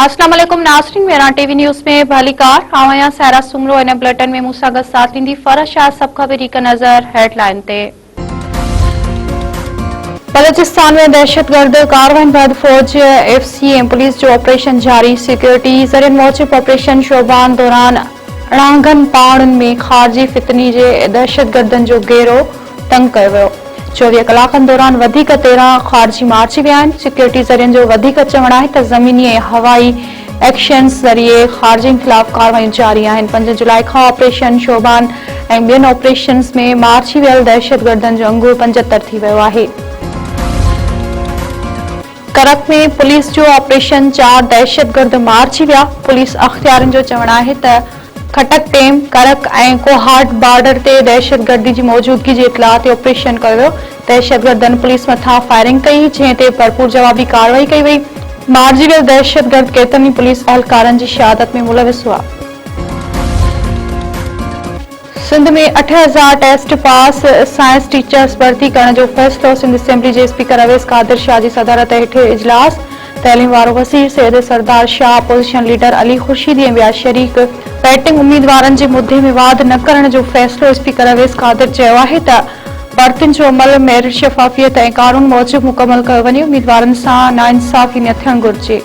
अस्सलाम वालेकुम नाज़रीन, मेरा टीवी न्यूज़ में भलीकार आवाया सारा सुमरो इन बुलेटिन में मुसागत साथ दी फरशा सब खबरी का नजर हेडलाइन ते। बलूचिस्तान में दहशतगर्द कार्रवाई बाद फौज FCM पुलिस जो ऑपरेशन जारी। सिक्योरिटी ज़रिए मौजूद ऑपरेशन शोबान दौरान अणांगन पाड़न में खारजी फितनी जे दहशतगर्दन जो घेरो तंग कयो वियो। 24 कलाकनि दौरान 13 खारजी मारिजी विया आहिनि। सिक्योरिटी ज़रियनि जो चवण आहे त ज़मीनी ऐं हवाई एक्शन्स ज़रिए खारजियुनि ख़िलाफ़ कार्रवाइयूं जारी आहिनि। 5 जुलाई खां ऑपरेशन शोबान ऐं ॿियनि ऑपरेशन्स में मारिजी वियल दहशतगर्दनि जो अंगूर 75 थी वियो आहे। करक में पुलिस जो ऑपरेशन 4 दहशतगर्द मारिजी विया। पुलिस अख़्तियारनि जो चवण आहे त खटक टेम करक ऐं कोहाट बॉर्डर ते दहशतगर्दी जी मौजूदगी जी इतला ते ऑपरेशन कयो वियो। दहशतगर्दनि पुलिस मथां फायरिंग कई, जंहिं ते भरपूर जवाबी कार्रवाई कई वई। मारिजी वियल दहशतगर्द केतिरनि ई पुलिस एहलकारनि जी शहादत में मुलविस हुआ। सिंध में 8000 टेस्ट पास साइंस टीचर्स भर्ती करण जो फैसलो। सिंध असेंबली जे स्पीकर अवैस कादिर शाह जी सदारत हेठ इजलास। तैलीम वारो वज़ीर सैयद सरदार Shah, opposition leader Ali Khurshidi ऐं ॿिया शरीक। बैटिंग उम्मीदवारनि जे मुद्दे में वाद न करण जो फैसलो। स्पीकर अवैस कादिर चयो आहे त भर्तियुनि जो अमल मेरिट शफ़ाफ़ियत ऐं कानून मूजिब मुकमल कयो वञे। उम्मीदवारनि सां नाइंसाफ़ी न थियणु घुरिजे।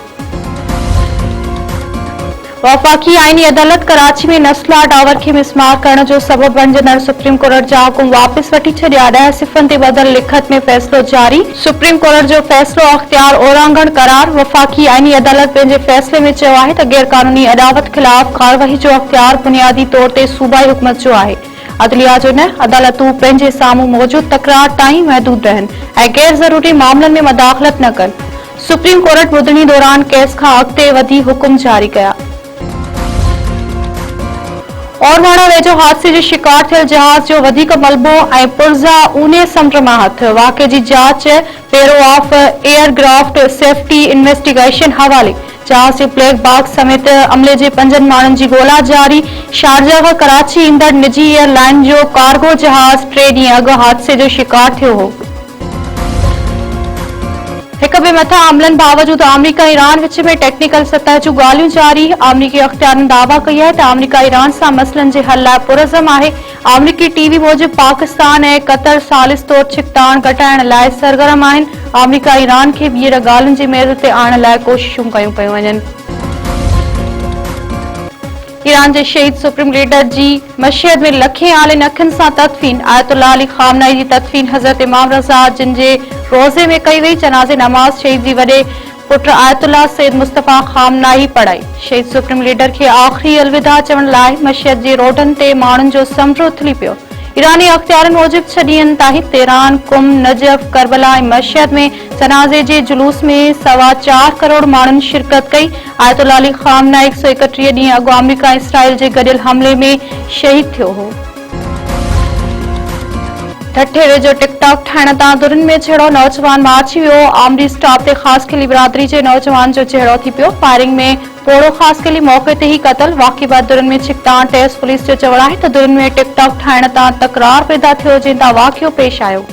वफ़ाक़ी आईनी अदालत कराची में नस्ला टावर खे मिसमार करण जो सबब बणजंदड़ सुप्रीम कोर्ट जा हुकुम वापस वठी छॾिया। 10 सिफ़नि ते ॿधल लिखत में फ़ैसिलो जारी। सुप्रीम कोर्ट जो फ़ैसिलो अख़्तियार ओरांगण करार। वफ़ाक़ी आईनी अदालत पंहिंजे फ़ैसिले में चयो आहे त गैर क़ानूनी अदावत ख़िलाफ़ कार्रवाई जो अख़्तियार बुनियादी तौर ते सूबाई हुकूमत जो आहे, अदलिया जो न। अदालतूं पंहिंजे साम्हूं मौजूद तकरार ताईं महदूद रहनि ऐं गैर ज़रूरी मामलनि में मदाख़लत न कनि। सुप्रीम कोर्ट ॿुधणी दौरान केस खां अॻिते वधी हुकुम जारी कया। औरवाड़ा वेझो हादसे जो शिकार थियल जहाज जो वधीक मलबो ऐं पुर्ज़ा ऊने समुंड मां हथ। वाक़े जी जांच bureau of aircraft safety investigation हवाले। जहाज जे ब्लैक बॉक्स समेत अमले जे 5 माण्हुनि जी ॻोल्हा जारी। शारजा खां कराची ईंदड़ निजी एयरलाइन जो कार्गो जहाज 3 ॾींहं अॻु हादसे जो शिकार थियो हो। हिक ॿिए मथां हमलनि बावजूद अमरीका ईरान विच में टेक्निकल सतह जूं ॻाल्हियूं जारी। अमरीकी अख़्तियारनि दावा कई आहे त अमरीका ईरान सां मसइलनि जे हल लाइ पुरज़म आहे। अमरीकी टीवी मूजिब पाकिस्तान ऐं क़तर सालिस तौर छिकताण घटाइण लाइ सरगर्म आहिनि। अमरीका ईरान खे ॿीहर ॻाल्हियुनि जी मेज़ ते आणण लाइ कोशिशूं कयूं पियूं वञनि। ईरान जे शहीद सुप्रीम लीडर जी मशहद में लखें आलिन अखियुनि सां तदफीन। आयतुल्लाह अली ख़ामनाई जी तदफीन हज़रत इमाम रज़ा जिन जे रोज़े में कई वई। जनाज़े नमाज़ शहीद जी वॾे पुट आयतुल्लाह सैयद मुस्तफ़ा ख़ामनाई पढ़ाई। शहीद सुप्रीम लीडर खे आख़िरी अलविदा चवण लाइ मशहद जे रोडनि ते माण्हुनि जो समुंड उथली पियो। ईरानी अख़्तियारनि मूजिब 6 ॾींहंनि ताईं तेहरान, कुम, नजफ, करबला ऐं मशहद में जनाज़े जे जुलूस में 4.25 करोड़ माण्हुनि शिरकत कई। आयतुल्लाह अली ख़ामनाई 131 ॾींहं अॻु अमरीका ऐं इसराइल जे गॾियल हमले में शहीद थियो हो। ठठे वेझो टिकटॉक ठाहिण तां दुरनि में छेड़ो, नौजवान मारिजी वियो। आमरी स्टॉप ते ख़ासि किली बिरादरी जे नौजवान जो चेहरो थी पियो। फायरिंग में पोड़ो ख़ासि किली मौक़े ते ई क़तल। वाक़ई बाद दुरनि में छिकताण। टेस पुलिस जो चवण आहे त दुरनि में टिकटॉक ठाहिण तां तकरार पैदा थियो, जंहिं तां वाक़ियो पेश आयो।